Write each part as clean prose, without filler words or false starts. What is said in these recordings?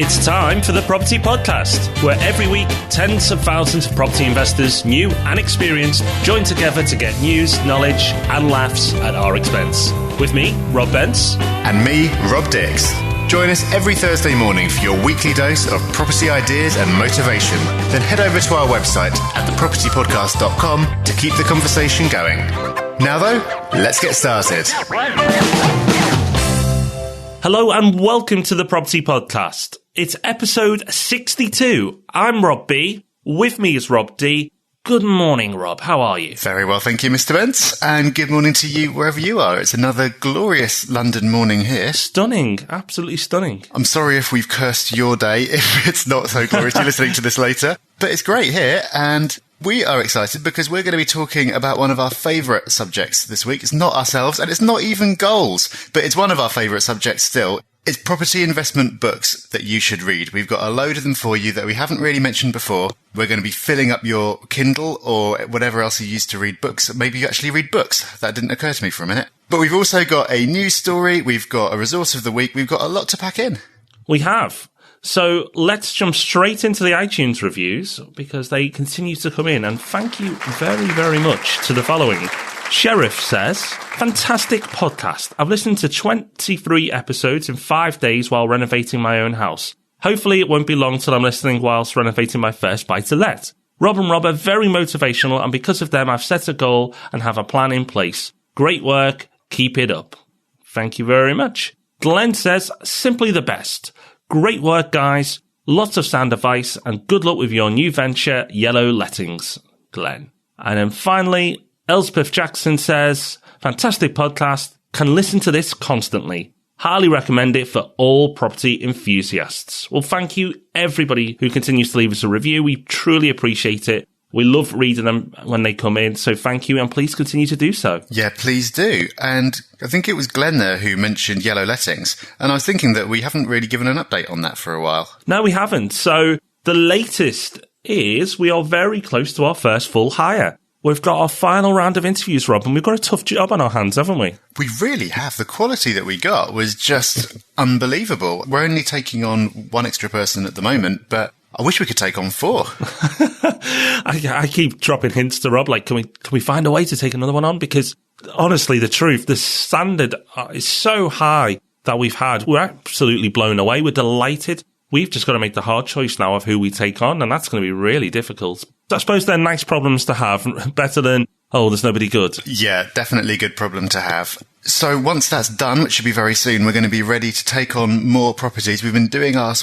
It's time for the Property Podcast, where every week tens of thousands of property investors, new and experienced, join together to get news, knowledge and laughs at our expense. With me, Rob Bence. And me, Rob Dix. Join us every Thursday morning for your weekly dose of property ideas and motivation. Then head over to our website at thepropertypodcast.com to keep the conversation going. Now though, let's get started. Hello and welcome to the Property Podcast. It's episode 62. I'm Rob B. With me is Rob D. Good morning, Rob. How are you? Very well, thank you, Mr. Bence. And good morning to you wherever you are. It's another glorious London morning here. Stunning. Absolutely stunning. I'm sorry if we've cursed your day, if it's not so glorious. You're listening to this later. But it's great here, and we are excited because we're going to be talking about one of our favourite subjects this week. It's not ourselves, and it's not even goals, but it's one of our favourite subjects still. It's property investment books that you should read. We've got a load of them for you that we haven't really mentioned before. We're going to be filling up your Kindle or whatever else you use to read books. Maybe you actually read books. That didn't occur to me for a minute. But we've also got a news story. We've got a resource of the week. We've got a lot to pack in. We have. So let's jump straight into the iTunes reviews because they continue to come in. And thank you very, very much to the following. Sheriff says, fantastic podcast. I've listened to 23 episodes in 5 days while renovating my own house. Hopefully it won't be long till I'm listening whilst renovating my first buy-to-let. Rob and Rob are very motivational, and because of them I've set a goal and have a plan in place. Great work. Keep it up. Thank you very much. Glenn says, simply the best. Great work, guys. Lots of sound advice and good luck with your new venture, Yellow Lettings. Glenn. And then finally, Elspeth Jackson says, fantastic podcast, can listen to this constantly. Highly recommend it for all property enthusiasts. Well, thank you everybody who continues to leave us a review. We truly appreciate it. We love reading them when they come in, so thank you and please continue to do so. Yeah, please do. And I think it was Glenn there who mentioned Yellow Lettings, and I was thinking that we haven't really given an update on that for a while. No, we haven't. So the latest is we are very close to our first full hire. We've got our final round of interviews, Rob, and we've got a tough job on our hands, haven't we? We really have. The quality that we got was just unbelievable. We're only taking on one extra person at the moment, but I wish we could take on 4. I keep dropping hints to Rob, like, can we find a way to take another one on? Because honestly, the truth, the standard is so high that we've had. We're absolutely blown away. We're delighted. We've just got to make the hard choice now of who we take on, and that's going to be really difficult. I suppose they're nice problems to have, better than, oh, there's nobody good. Yeah, definitely a good problem to have. So once that's done, which should be very soon, we're going to be ready to take on more properties. We've been doing our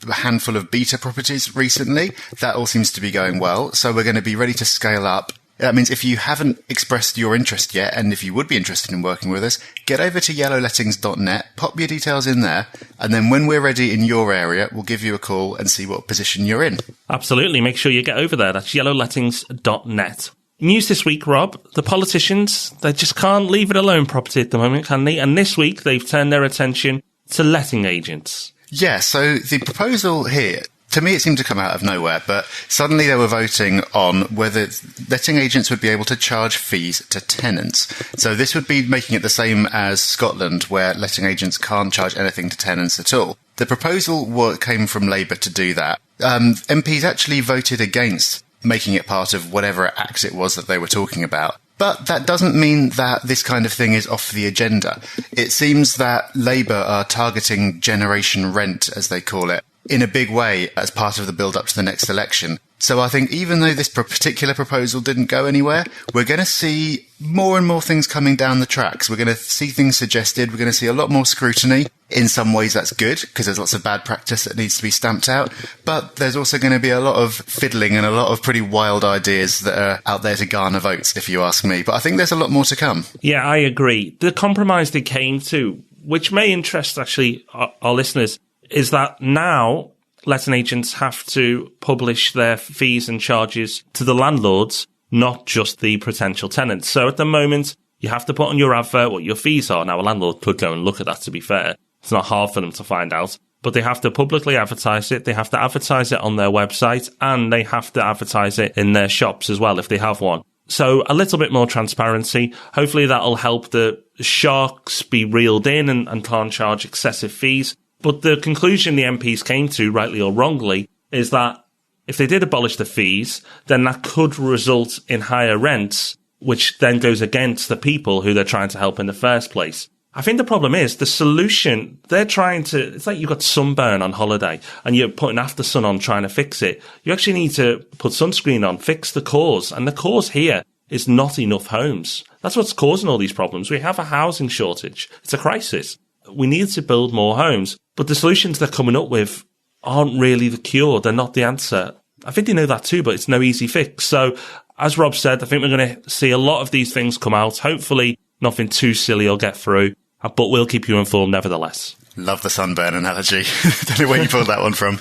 handful of beta properties recently. That all seems to be going well. So we're going to be ready to scale up. That means if you haven't expressed your interest yet, and if you would be interested in working with us, get over to yellowlettings.net, pop your details in there, and then when we're ready in your area, we'll give you a call and see what position you're in. Absolutely. Make sure you get over there. That's yellowlettings.net. News this week, Rob. The politicians, they just can't leave it alone property at the moment, can they? And this week, they've turned their attention to letting agents. Yeah, so the proposal here, to me, it seemed to come out of nowhere, but suddenly they were voting on whether letting agents would be able to charge fees to tenants. So this would be making it the same as Scotland, where letting agents can't charge anything to tenants at all. The proposal came from Labour to do that. MPs actually voted against making it part of whatever act it was that they were talking about. But that doesn't mean that this kind of thing is off the agenda. It seems that Labour are targeting generation rent, as they call it, in a big way as part of the build-up to the next election. So I think even though this particular proposal didn't go anywhere, we're going to see more and more things coming down the tracks. We're going to see things suggested. We're going to see a lot more scrutiny. In some ways that's good, because there's lots of bad practice that needs to be stamped out. But there's also going to be a lot of fiddling and a lot of pretty wild ideas that are out there to garner votes, if you ask me. But I think there's a lot more to come. Yeah, I agree. The compromise they came to, which may interest actually our listeners, is that now letting agents have to publish their fees and charges to the landlords, not just the potential tenants. So at the moment, you have to put on your advert what your fees are. Now, a landlord could go and look at that, to be fair. It's not hard for them to find out. But they have to publicly advertise it. They have to advertise it on their website, and they have to advertise it in their shops as well, if they have one. So a little bit more transparency. Hopefully that'll help the sharks be reeled in and can't charge excessive fees. But the conclusion the MPs came to, rightly or wrongly, is that if they did abolish the fees, then that could result in higher rents, which then goes against the people who they're trying to help in the first place. I think the problem is the solution, it's like you've got sunburn on holiday and you're putting after sun on trying to fix it. You actually need to put sunscreen on, fix the cause. And the cause here is not enough homes. That's what's causing all these problems. We have a housing shortage. It's a crisis. We need to build more homes. But the solutions they're coming up with aren't really the cure. They're not the answer. I think they know that too, but it's no easy fix. So as Rob said, I think we're going to see a lot of these things come out. Hopefully nothing too silly will get through. But we'll keep you informed nevertheless. Love the sunburn analogy. Don't know where you pulled that one from.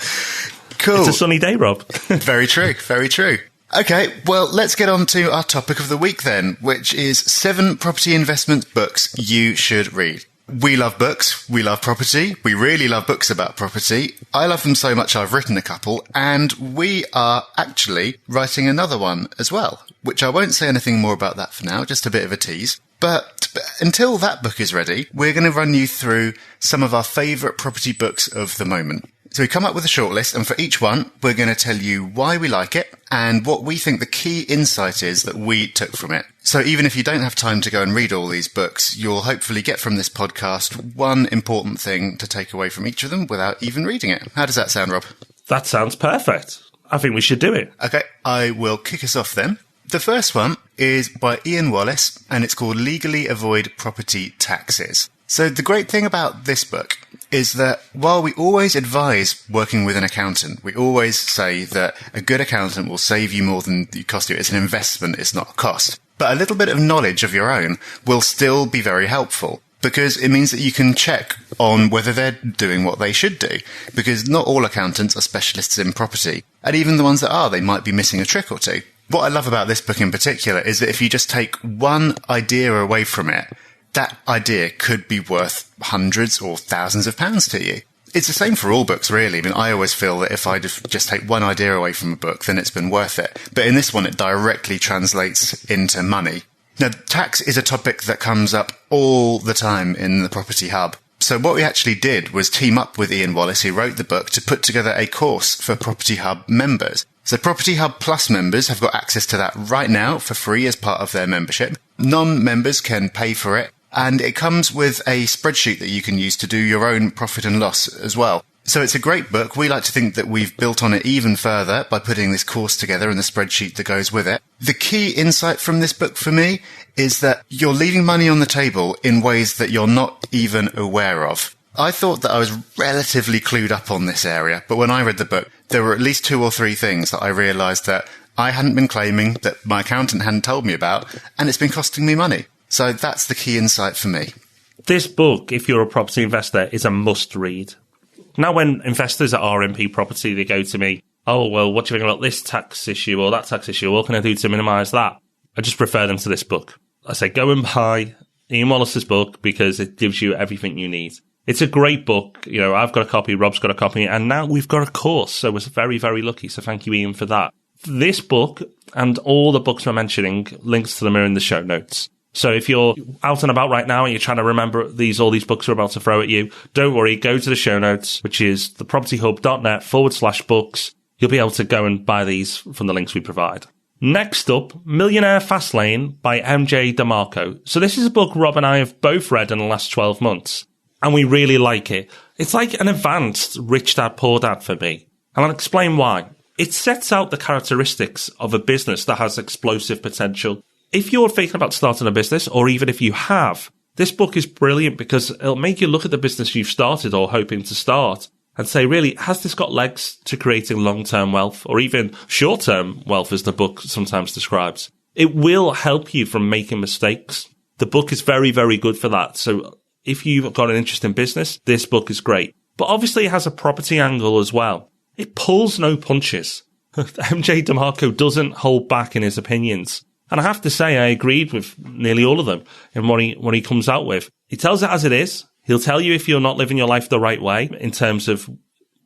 Cool. It's a sunny day, Rob. Very true. Very true. Okay, well, let's get on to our topic of the week then, which is 7 property investment books you should read. We love books. We love property. We really love books about property. I love them so much I've written a couple, and we are actually writing another one as well, which I won't say anything more about that for now, just a bit of a tease. But until that book is ready, we're going to run you through some of our favourite property books of the moment. So we come up with a shortlist, and for each one, we're going to tell you why we like it and what we think the key insight is that we took from it. So even if you don't have time to go and read all these books, you'll hopefully get from this podcast one important thing to take away from each of them without even reading it. How does that sound, Rob? That sounds perfect. I think we should do it. Okay, I will kick us off then. The first one is by Ian Wallace, and it's called Legally Avoid Property Taxes. So the great thing about this book is that while we always advise working with an accountant, we always say that a good accountant will save you more than it cost you. It's an investment, it's not a cost. But a little bit of knowledge of your own will still be very helpful, because it means that you can check on whether they're doing what they should do. Because not all accountants are specialists in property, and even the ones that are, they might be missing a trick or two. What I love about this book in particular is that if you just take one idea away from it, that idea could be worth hundreds or thousands of pounds to you. It's the same for all books, really. I mean, I always feel that if I just take one idea away from a book, then it's been worth it. But in this one, it directly translates into money. Now, tax is a topic that comes up all the time in the Property Hub. So what we actually did was team up with Ian Wallace, who wrote the book, to put together a course for Property Hub members. So Property Hub Plus members have got access to that right now for free as part of their membership. Non-members can pay for it, and it comes with a spreadsheet that you can use to do your own profit and loss as well. So it's a great book. We like to think that we've built on it even further by putting this course together and the spreadsheet that goes with it. The key insight from this book for me is that you're leaving money on the table in ways that you're not even aware of. I thought that I was relatively clued up on this area, but when I read the book, there were at least 2 or 3 things that I realised that I hadn't been claiming, that my accountant hadn't told me about, and it's been costing me money. So that's the key insight for me. This book, if you're a property investor, is a must-read. Now, when investors at RMP Property, they go to me, oh, well, what do you think about this tax issue or that tax issue? What can I do to minimise that? I just refer them to this book. I say, go and buy Ian Wallace's book because it gives you everything you need. It's a great book. You know, I've got a copy, Rob's got a copy, and now we've got a course. So we're very, very lucky. So thank you, Ian, for that. This book and all the books we're mentioning, links to them are in the show notes. So if you're out and about right now and you're trying to remember all these books we're about to throw at you, don't worry, go to the show notes, which is thepropertyhub.net/books. You'll be able to go and buy these from the links we provide. Next up, Millionaire Fastlane by MJ DeMarco. So this is a book Rob and I have both read in the last 12 months, and we really like it. It's like an advanced Rich Dad Poor Dad for me, and I'll explain why. It sets out the characteristics of a business that has explosive potential. If you're thinking about starting a business, or even if you have, this book is brilliant because it'll make you look at the business you've started or hoping to start and say, really, has this got legs to creating long-term wealth or even short-term wealth, as the book sometimes describes? It will help you from making mistakes. The book is very, very good for that. So if you've got an interest in business, this book is great. But obviously it has a property angle as well. It pulls no punches. MJ DeMarco doesn't hold back in his opinions. And I have to say, I agreed with nearly all of them in what he comes out with. He tells it as it is. He'll tell you if you're not living your life the right way in terms of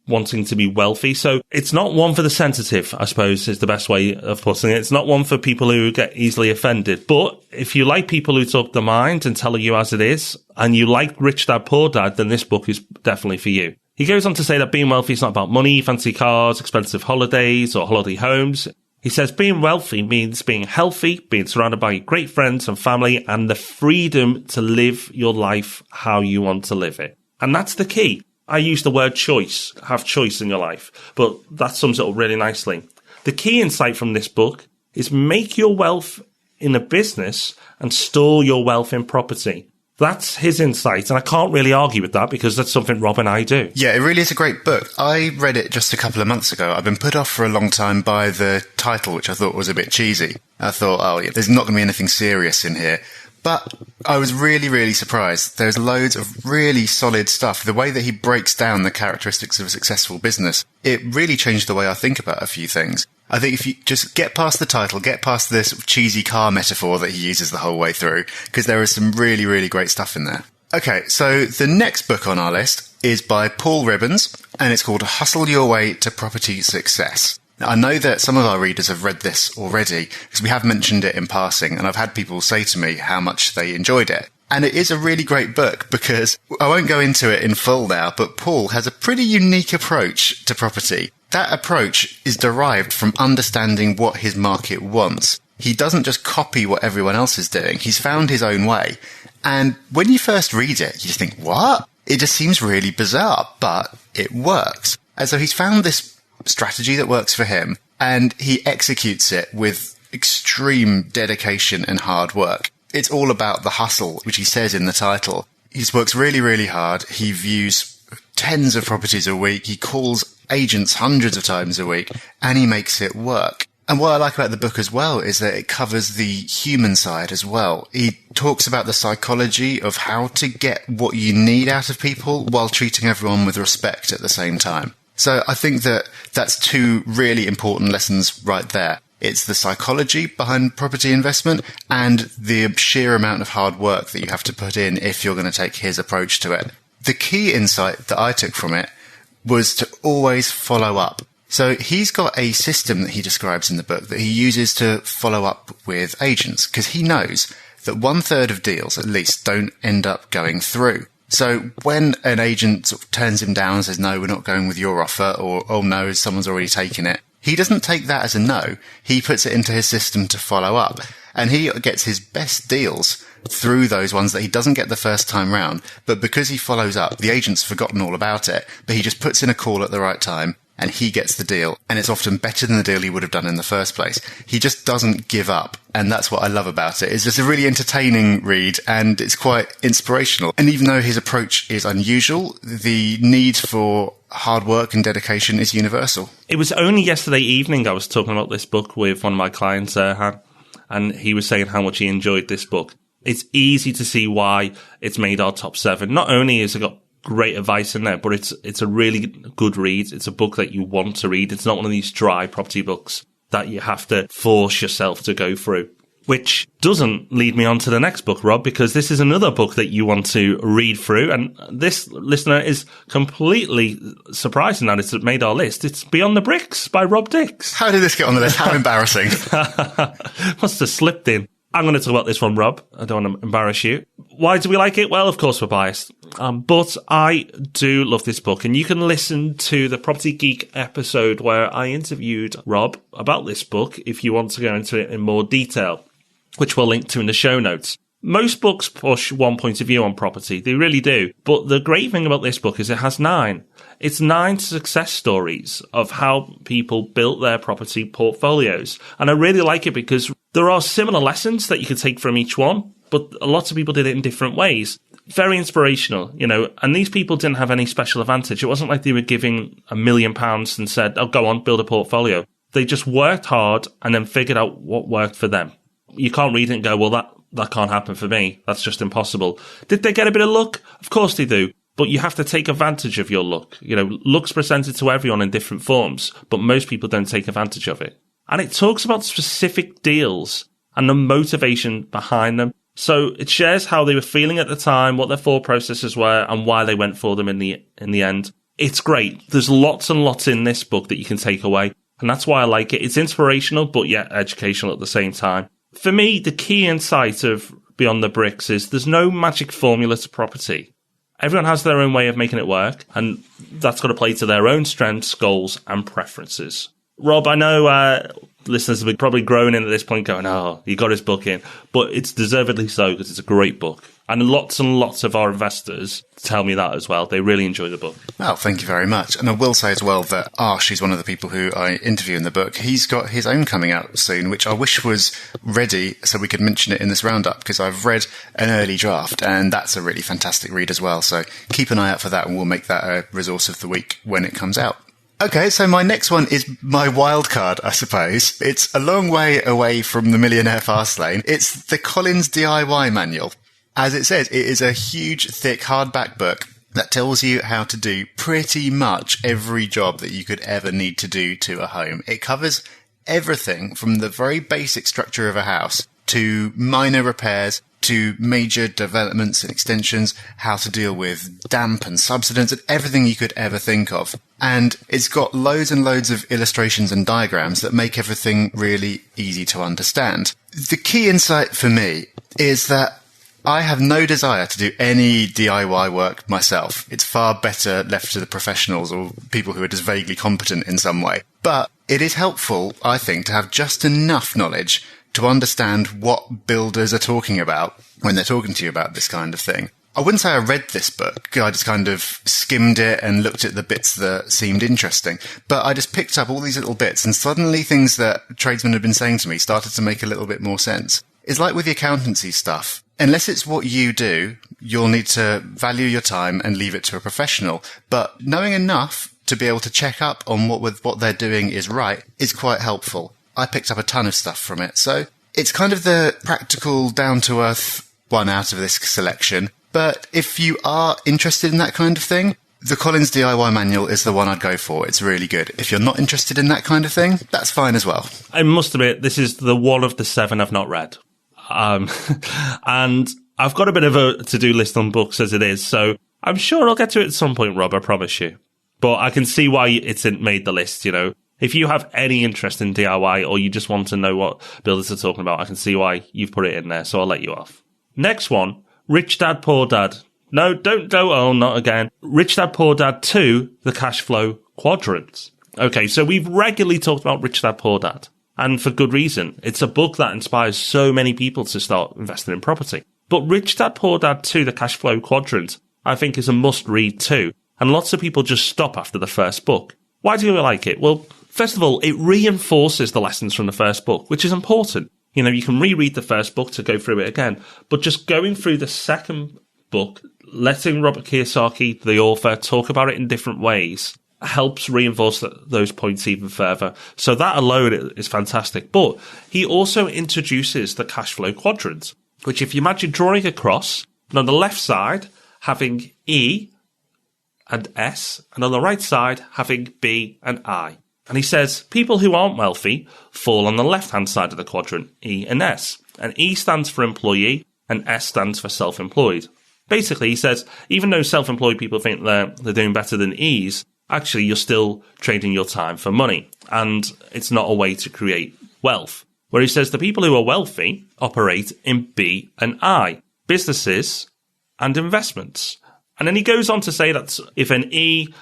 wanting to be wealthy. So it's not one for the sensitive, I suppose, is the best way of putting it. It's not one for people who get easily offended. But if you like people who talk their mind and tell you as it is, and you like Rich Dad Poor Dad, then this book is definitely for you. He goes on to say that being wealthy is not about money, fancy cars, expensive holidays, or holiday homes. He says being wealthy means being healthy, being surrounded by great friends and family, and the freedom to live your life how you want to live it. And that's the key. I use the word choice, have choice in your life, but that sums it up really nicely. The key insight from this book is make your wealth in a business and store your wealth in property. That's his insight, and I can't really argue with that because that's something Rob and I do. Yeah, it really is a great book. I read it just a couple of months ago. I've been put off for a long time by the title, which I thought was a bit cheesy. I thought, oh, yeah, there's not going to be anything serious in here. But I was really, really surprised. There's loads of really solid stuff. The way that he breaks down the characteristics of a successful business, it really changed the way I think about a few things. I think if you just get past the title, get past this cheesy car metaphor that he uses the whole way through, because there is some really, really great stuff in there. Okay, so the next book on our list is by Paul Ribbons, and it's called Hustle Your Way to Property Success. Now, I know that some of our readers have read this already, because we have mentioned it in passing, and I've had people say to me how much they enjoyed it. And it is a really great book because I won't go into it in full now, but Paul has a pretty unique approach to property. That approach is derived from understanding what his market wants. He doesn't just copy what everyone else is doing. He's found his own way. And when you first read it, you just think, what? It just seems really bizarre, but it works. And so he's found this strategy that works for him, and he executes it with extreme dedication and hard work. It's all about the hustle, which he says in the title. He works really, really hard. He views tens of properties a week. He calls agents hundreds of times a week, and he makes it work. And what I like about the book as well is that it covers the human side as well. He talks about the psychology of how to get what you need out of people while treating everyone with respect at the same time. So I think that that's two really important lessons right there. It's the psychology behind property investment and the sheer amount of hard work that you have to put in if you're going to take his approach to it. The key insight that I took from it was to always follow up. So he's got a system that he describes in the book that he uses to follow up with agents, because he knows that 1/3 of deals at least don't end up going through. So when an agent sort of turns him down and says, no, we're not going with your offer, or, oh no, someone's already taken it, he doesn't take that as a no. He puts it into his system to follow up. And he gets his best deals through those ones that he doesn't get the first time round. But because he follows up, the agent's forgotten all about it, but he just puts in a call at the right time and he gets the deal. And it's often better than the deal he would have done in the first place. He just doesn't give up. And that's what I love about it. It's just a really entertaining read and it's quite inspirational. And even though his approach is unusual, the need for hard work and dedication is universal. It was only yesterday evening I was talking about this book with one of my clients, Han, and he was saying how much he enjoyed this book. It's easy to see why it's made our top 7. Not only has it got great advice in there, but it's a really good read. It's a book that you want to read. It's not one of these dry property books that you have to force yourself to go through. Which doesn't lead me on to the next book, Rob, because this is another book that you want to read through. And this listener is completely surprising that it's made our list. It's Beyond the Bricks by Rob Dix. How did this get on the list? How embarrassing. Must have slipped in. I'm going to talk about this one, Rob. I don't want to embarrass you. Why do we like it? Well, of course, we're biased. But I do love this book. And you can listen to the Property Geek episode where I interviewed Rob about this book if you want to go into it in more detail, which we'll link to in the show notes. Most books push one point of view on property. They really do. But the great thing about this book is it has 9. It's 9 success stories of how people built their property portfolios. And I really like it because there are similar lessons that you can take from each one, but a lot of people did it in different ways. Very inspirational, and these people didn't have any special advantage. It wasn't like they were giving £1 million and said, oh, go on, build a portfolio. They just worked hard and then figured out what worked for them. You can't read it and go, well, that can't happen for me. That's just impossible. Did they get a bit of luck? Of course they do. But you have to take advantage of your luck. Luck's presented to everyone in different forms, but most people don't take advantage of it. And it talks about specific deals and the motivation behind them. So it shares how they were feeling at the time, what their thought processes were, and why they went for them in the end. It's great. There's lots and lots in this book that you can take away. And that's why I like it. It's inspirational, but yet educational at the same time. For me, the key insight of Beyond the Bricks is there's no magic formula to property. Everyone has their own way of making it work, and that's got to play to their own strengths, goals, and preferences. Rob, I know listeners have probably grown in at this point going, oh, he got his book in, but it's deservedly so because it's a great book. And lots of our investors tell me that as well. They really enjoy the book. Well, thank you very much. And I will say as well that Arsh is one of the people who I interview in the book. He's got his own coming out soon, which I wish was ready so we could mention it in this roundup, because I've read an early draft and that's a really fantastic read as well. So keep an eye out for that and we'll make that a resource of the week when it comes out. Okay, so my next one is my wild card, I suppose. It's a long way away from the Millionaire Fastlane. It's the Collins DIY Manual. As it says, it is a huge, thick, hardback book that tells you how to do pretty much every job that you could ever need to do to a home. It covers everything from the very basic structure of a house to minor repairs to major developments and extensions, how to deal with damp and subsidence and everything you could ever think of. And it's got loads and loads of illustrations and diagrams that make everything really easy to understand. The key insight for me is that I have no desire to do any DIY work myself. It's far better left to the professionals or people who are just vaguely competent in some way. But it is helpful, I think, to have just enough knowledge to understand what builders are talking about when they're talking to you about this kind of thing. I wouldn't say I read this book. I just kind of skimmed it and looked at the bits that seemed interesting. But I just picked up all these little bits and suddenly things that tradesmen had been saying to me started to make a little bit more sense. It's like with the accountancy stuff. Unless it's what you do, you'll need to value your time and leave it to a professional. But knowing enough to be able to check up on what they're doing is right is quite helpful. I picked up a ton of stuff from it. So it's kind of the practical, down-to-earth one out of this selection. But if you are interested in that kind of thing, the Collins DIY Manual is the one I'd go for. It's really good. If you're not interested in that kind of thing, that's fine as well. I must admit, this is the one of the 7 I've not read. And I've got a bit of a to-do list on books as it is, so I'm sure I'll get to it at some point, Rob, I promise you. But I can see why it's made the list, you know. If you have any interest in DIY or you just want to know what builders are talking about, I can see why you've put it in there, so I'll let you off. Next one, Rich Dad, Poor Dad. No, don't, oh, not again. Rich Dad, Poor Dad 2, The Cash Flow Quadrant. Okay, so we've regularly talked about Rich Dad, Poor Dad. And for good reason. It's a book that inspires so many people to start investing in property. But Rich Dad, Poor Dad 2, The Cash Flow Quadrant, I think is a must-read too. And lots of people just stop after the first book. Why do you like it? Well, first of all, it reinforces the lessons from the first book, which is important. You know, you can reread the first book to go through it again. But just going through the second book, letting Robert Kiyosaki, the author, talk about it in different ways, helps reinforce those points even further. So that alone is fantastic. But he also introduces the cash flow quadrant, which if you imagine drawing a cross, and on the left side having E and S, and on the right side having B and I. And he says people who aren't wealthy fall on the left-hand side of the quadrant, E and S. And E stands for employee and S stands for self-employed. Basically, he says, even though self-employed people think they're doing better than E's, actually, you're still trading your time for money, and it's not a way to create wealth. Where he says the people who are wealthy operate in B and I, businesses and investments. And then he goes on to say that if an E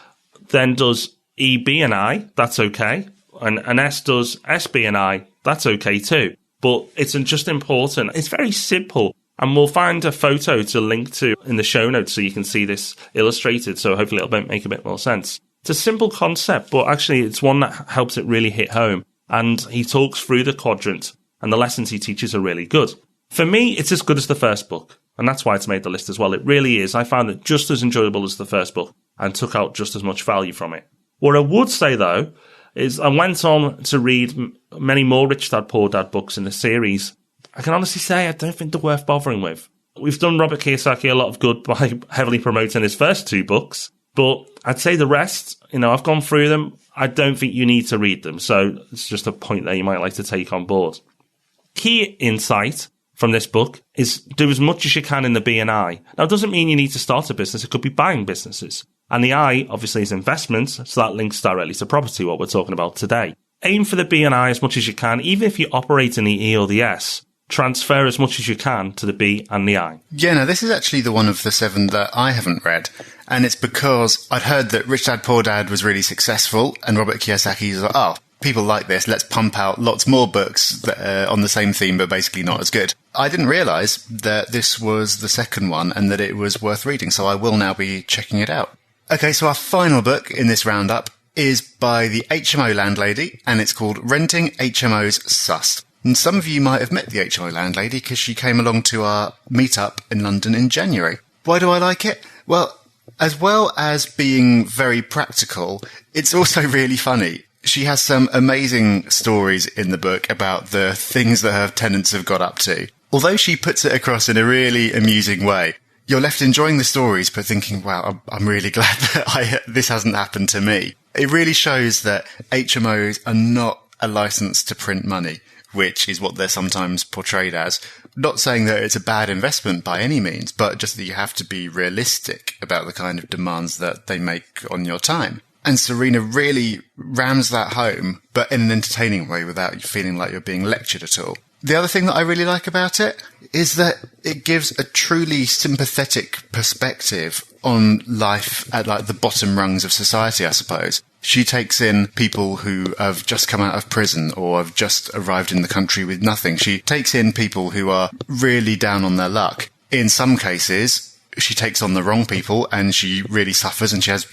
then does E, B and I, that's okay. And an S does S, B and I, that's okay too. But it's just important. It's very simple. And we'll find a photo to link to in the show notes so you can see this illustrated. So hopefully it'll make a bit more sense. It's a simple concept, but actually it's one that helps it really hit home. And he talks through the quadrant, and the lessons he teaches are really good. For me, it's as good as the first book, and that's why it's made the list as well. It really is. I found it just as enjoyable as the first book and took out just as much value from it. What I would say, though, is I went on to read many more Rich Dad, Poor Dad books in the series. I can honestly say I don't think they're worth bothering with. We've done Robert Kiyosaki a lot of good by heavily promoting his first 2 books, but I'd say the rest, I've gone through them. I don't think you need to read them. So it's just a point there you might like to take on board. Key insight from this book is do as much as you can in the B and I. Now, it doesn't mean you need to start a business. It could be buying businesses. And the I, obviously, is investments. So that links directly to property, what we're talking about today. Aim for the B and I as much as you can, even if you operate in the E or the S. transfer as much as you can to the B and the I. Yeah, no, this is actually the one of the 7 that I haven't read. And it's because I'd heard that Rich Dad Poor Dad was really successful, and Robert Kiyosaki's like, oh, people like this, let's pump out lots more books that are on the same theme but basically not as good. I didn't realise that this was the second one and that it was worth reading, so I will now be checking it out. Okay, so our final book in this roundup is by the HMO landlady, and it's called Renting HMOs Sussed. And some of you might have met the HMO landlady because she came along to our meetup in London in January. Why do I like it? Well as being very practical, it's also really funny. She has some amazing stories in the book about the things that her tenants have got up to. Although she puts it across in a really amusing way, you're left enjoying the stories but thinking, wow, I'm really glad that this hasn't happened to me. It really shows that HMOs are not a license to print money, which is what they're sometimes portrayed as. Not saying that it's a bad investment by any means, but just that you have to be realistic about the kind of demands that they make on your time. And Serena really rams that home, but in an entertaining way without you feeling like you're being lectured at all. The other thing that I really like about it is that it gives a truly sympathetic perspective on life at like the bottom rungs of society, I suppose. She takes in people who have just come out of prison or have just arrived in the country with nothing. She takes in people who are really down on their luck. In some cases, she takes on the wrong people and she really suffers and she has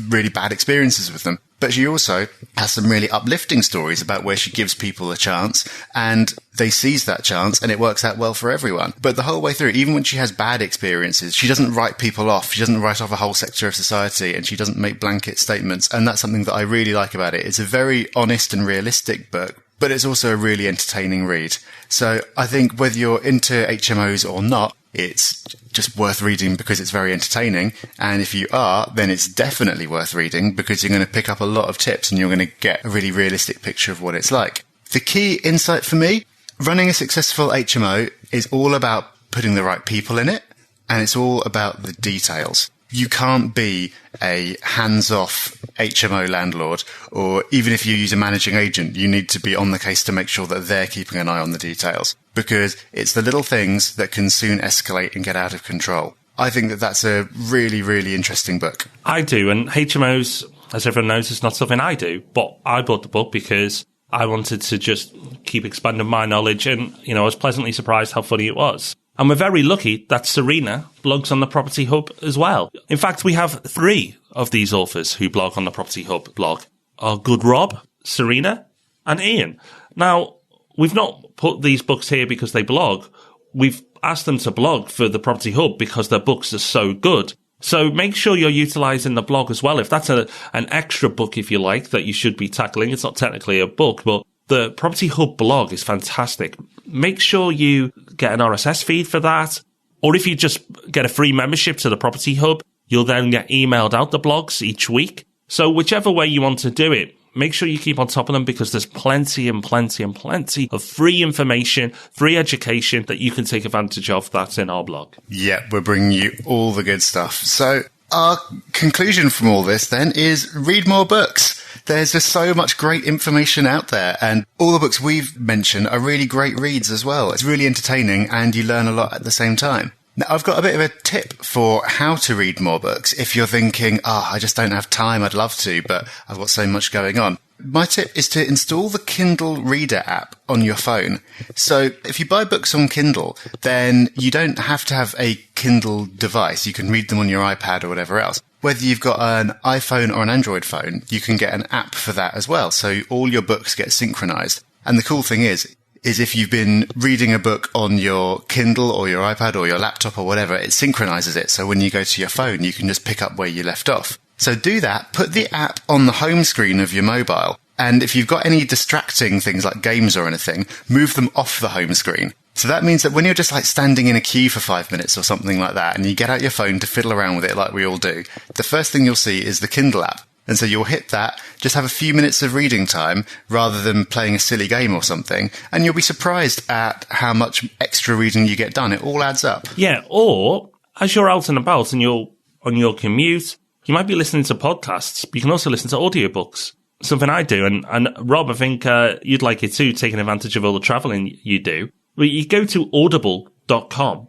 really bad experiences with them. But she also has some really uplifting stories about where she gives people a chance and they seize that chance and it works out well for everyone. But the whole way through, even when she has bad experiences, she doesn't write people off. She doesn't write off a whole sector of society and she doesn't make blanket statements. And that's something that I really like about it. It's a very honest and realistic book, but it's also a really entertaining read. So I think whether you're into HMOs or not, it's just worth reading because it's very entertaining. And if you are, then it's definitely worth reading because you're going to pick up a lot of tips and you're going to get a really realistic picture of what it's like. The key insight for me, running a successful HMO is all about putting the right people in it, and it's all about the details. You can't be a hands-off HMO landlord, or even if you use a managing agent, you need to be on the case to make sure that they're keeping an eye on the details, because it's the little things that can soon escalate and get out of control. I think that that's a really, really interesting book. I do, and HMOs, as everyone knows, is not something I do, but I bought the book because I wanted to just keep expanding my knowledge, and, I was pleasantly surprised how funny it was. And we're very lucky that Serena blogs on the Property Hub as well. In fact, we have 3 of these authors who blog on the Property Hub blog. Our good Rob, Serena, and Ian. Now, we've not put these books here because they blog. We've asked them to blog for the Property Hub because their books are so good. So make sure you're utilising the blog as well. If that's an extra book, if you like, that you should be tackling, it's not technically a book, but the Property Hub blog is fantastic. Make sure you get an RSS feed for that. Or if you just get a free membership to the Property Hub, you'll then get emailed out the blogs each week. So whichever way you want to do it, make sure you keep on top of them because there's plenty and plenty and plenty of free information, free education that you can take advantage of that's in our blog. Yeah, we're bringing you all the good stuff. So our conclusion from all this then is read more books. There's just so much great information out there, and all the books we've mentioned are really great reads as well. It's really entertaining and you learn a lot at the same time. Now, I've got a bit of a tip for how to read more books. If you're thinking, I just don't have time, I'd love to, but I've got so much going on. My tip is to install the Kindle Reader app on your phone. So if you buy books on Kindle, then you don't have to have a Kindle device. You can read them on your iPad or whatever else. Whether you've got an iPhone or an Android phone, you can get an app for that as well. So all your books get synchronized. And the cool thing is if you've been reading a book on your Kindle or your iPad or your laptop or whatever, it synchronizes it. So when you go to your phone, you can just pick up where you left off. So do that. Put the app on the home screen of your mobile. And if you've got any distracting things like games or anything, move them off the home screen. So that means that when you're just like standing in a queue for 5 minutes or something like that, and you get out your phone to fiddle around with it like we all do, the first thing you'll see is the Kindle app. And so you'll hit that, just have a few minutes of reading time rather than playing a silly game or something, and you'll be surprised at how much extra reading you get done. It all adds up. Yeah, or as you're out and about and you're on your commute, you might be listening to podcasts, but you can also listen to audiobooks. Something I do, and Rob, I think you'd like it too, taking advantage of all the travelling you do. Well, you go to audible.com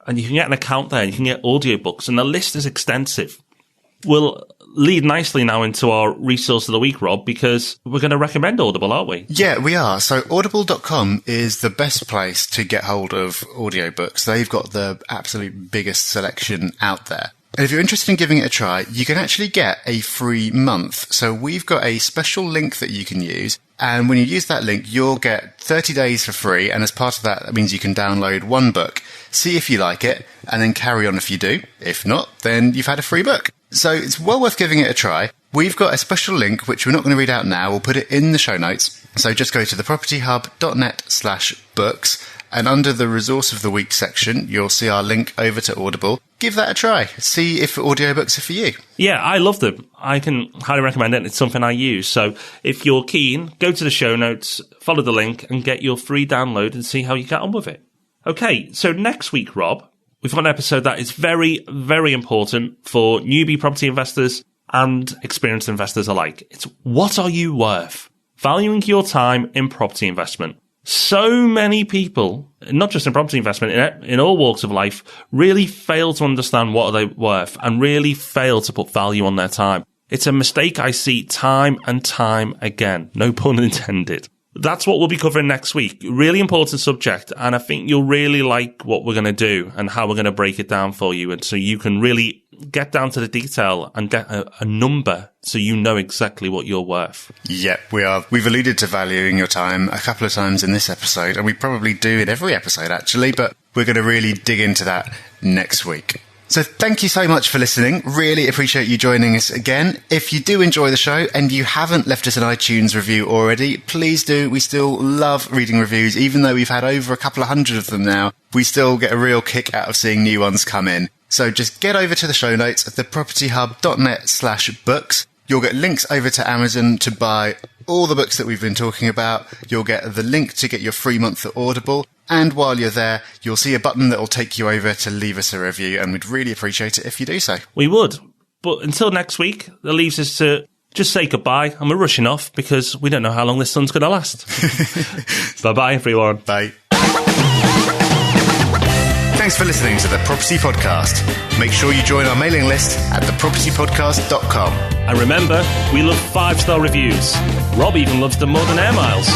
and you can get an account there and you can get audiobooks, and the list is extensive. We'll lead nicely now into our resource of the week, Rob, because we're going to recommend Audible, aren't we? Yeah, we are. So audible.com is the best place to get hold of audiobooks. They've got the absolute biggest selection out there. And if you're interested in giving it a try, you can actually get a free month. So we've got a special link that you can use. And when you use that link, you'll get 30 days for free. And as part of that, that means you can download one book, see if you like it, and then carry on if you do. If not, then you've had a free book. So it's well worth giving it a try. We've got a special link, which we're not going to read out now. We'll put it in the show notes. So just go to thepropertyhub.net/books. And under the Resource of the Week section, you'll see our link over to Audible. Give that a try. See if audiobooks are for you. Yeah, I love them. I can highly recommend it. It's something I use. So if you're keen, go to the show notes, follow the link, and get your free download and see how you get on with it. Okay, so next week, Rob, we've got an episode that is very, very important for newbie property investors and experienced investors alike. It's what are you worth? Valuing your time in property investment. So many people, not just in property investment, in all walks of life, really fail to understand what are they worth and really fail to put value on their time. It's a mistake I see time and time again. No pun intended. That's what we'll be covering next week. Really important subject, and I think you'll really like what we're going to do and how we're going to break it down for you, and so you can really get down to the detail and get a number so you know exactly what you're worth. Yep, we are. We've alluded to valuing your time a couple of times in this episode, and we probably do in every episode, actually, but we're going to really dig into that next week. So thank you so much for listening. Really appreciate you joining us again. If you do enjoy the show and you haven't left us an iTunes review already, please do. We still love reading reviews. Even though we've had over a couple of hundred of them now, we still get a real kick out of seeing new ones come in. So just get over to the show notes at thepropertyhub.net/books. You'll get links over to Amazon to buy all the books that we've been talking about. You'll get the link to get your free month at Audible. And while you're there, you'll see a button that will take you over to leave us a review, and we'd really appreciate it if you do so. We would. But until next week, that leaves us to just say goodbye, and we're rushing off because we don't know how long this sun's going to last. Bye-bye, everyone. Bye. Thanks for listening to The Property Podcast. Make sure you join our mailing list at thepropertypodcast.com. And remember, we love 5-star reviews. Rob even loves them more than air miles.